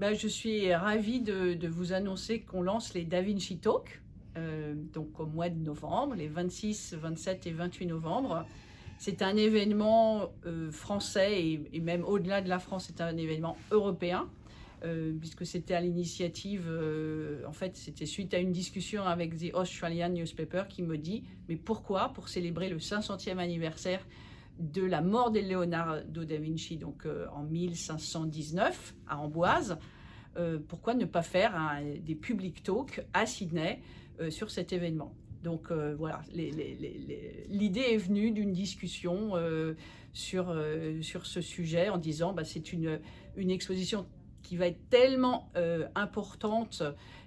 Je suis ravie de vous annoncer qu'on lance les Da Vinci Talks, donc au mois de novembre, les 26, 27 et 28 novembre. C'est un événement français et même au-delà de la France, c'est un événement européen, puisque c'était à l'initiative, en fait, c'était suite à une discussion avec The Australian Newspaper qui me dit « Mais pourquoi, pour célébrer le 500e anniversaire de la mort de Leonardo da Vinci, donc en 1519 à Amboise, pourquoi ne pas faire des public talks à Sydney sur cet événement ?» Donc voilà, l'idée est venue d'une discussion sur ce sujet en disant c'est une exposition qui va être tellement importante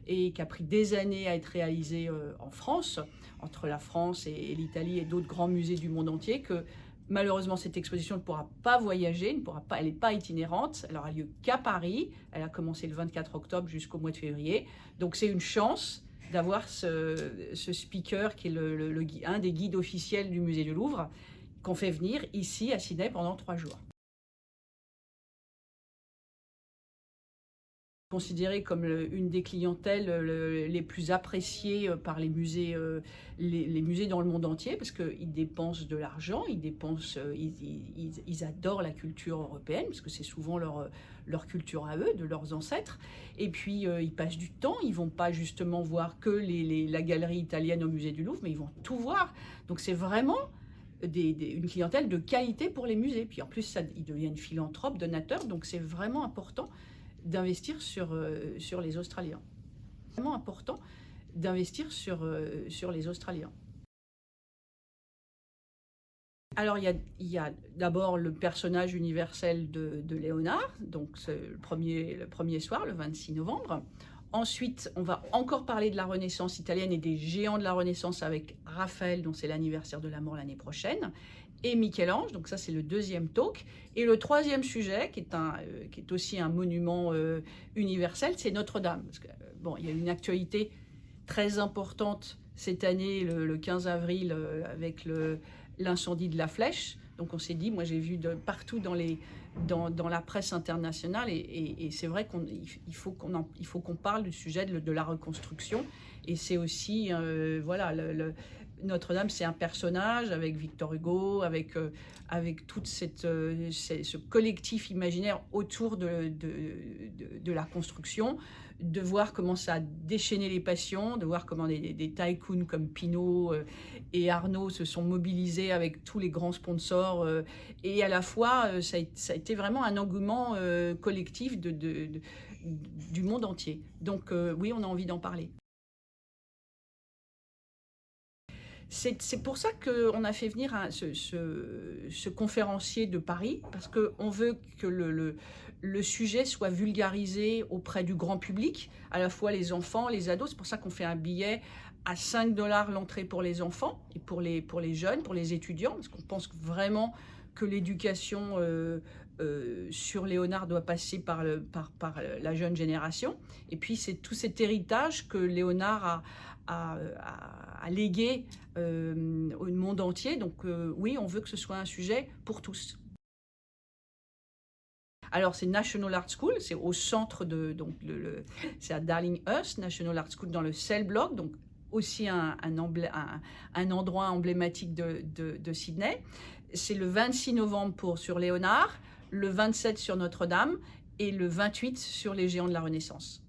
et qui a pris des années à être réalisée en France, entre la France et l'Italie et d'autres grands musées du monde entier, que malheureusement, cette exposition ne pourra pas voyager, elle n'est pas itinérante, elle aura lieu qu'à Paris, elle a commencé le 24 octobre jusqu'au mois de février, donc c'est une chance d'avoir ce speaker qui est un des guides officiels du musée du Louvre, qu'on fait venir ici à Sydney pendant 3 jours. Considéré comme une des clientèles les plus appréciées par les musées dans le monde entier, parce qu'ils dépensent de l'argent, ils adorent la culture européenne, parce que c'est souvent leur culture à eux, de leurs ancêtres, et puis ils passent du temps, ils vont pas justement voir que la galerie italienne au musée du Louvre, mais ils vont tout voir, donc c'est vraiment une clientèle de qualité pour les musées, puis en plus ils deviennent philanthropes, donateurs, donc c'est vraiment important d'investir sur les Australiens. C'est vraiment important d'investir sur les Australiens. Alors, il y a d'abord le personnage universel de Léonard, donc c'est le premier soir, le 26 novembre. Ensuite, on va encore parler de la Renaissance italienne et des géants de la Renaissance avec Raphaël, dont c'est l'anniversaire de la mort l'année prochaine, et Michel-Ange, donc ça c'est le deuxième talk. Et le troisième sujet, qui est aussi un monument universel, c'est Notre-Dame. Parce que, il y a une actualité très importante cette année, le 15 avril, avec l'incendie de la Flèche. Donc on s'est dit, moi j'ai vu partout dans la presse internationale, et c'est vrai qu'il faut qu'on parle du sujet de la reconstruction. Et c'est aussi, Notre-Dame, c'est un personnage avec Victor Hugo, avec tout ce collectif imaginaire autour de la construction, de voir comment ça a déchaîné les passions, de voir comment des tycoons comme Pinault et Arnault se sont mobilisés avec tous les grands sponsors, et à la fois ça a été vraiment un engouement collectif du monde entier. Donc oui, on a envie d'en parler. C'est pour ça qu'on a fait venir ce conférencier de Paris, parce qu'on veut que le sujet soit vulgarisé auprès du grand public, à la fois les enfants, les ados. C'est pour ça qu'on fait un billet à 5 $ l'entrée pour les enfants et pour les jeunes, pour les étudiants, parce qu'on pense vraiment que l'éducation sur Léonard doit passer par la jeune génération. Et puis c'est tout cet héritage que Léonard a légué au monde entier. Donc oui, on veut que ce soit un sujet pour tous. Alors c'est National Art School, c'est au centre c'est à Darlinghurst, National Art School dans le Cell Block, donc aussi un endroit emblématique de Sydney. C'est le 26 novembre sur Léonard, le 27 sur Notre-Dame et le 28 sur les géants de la Renaissance.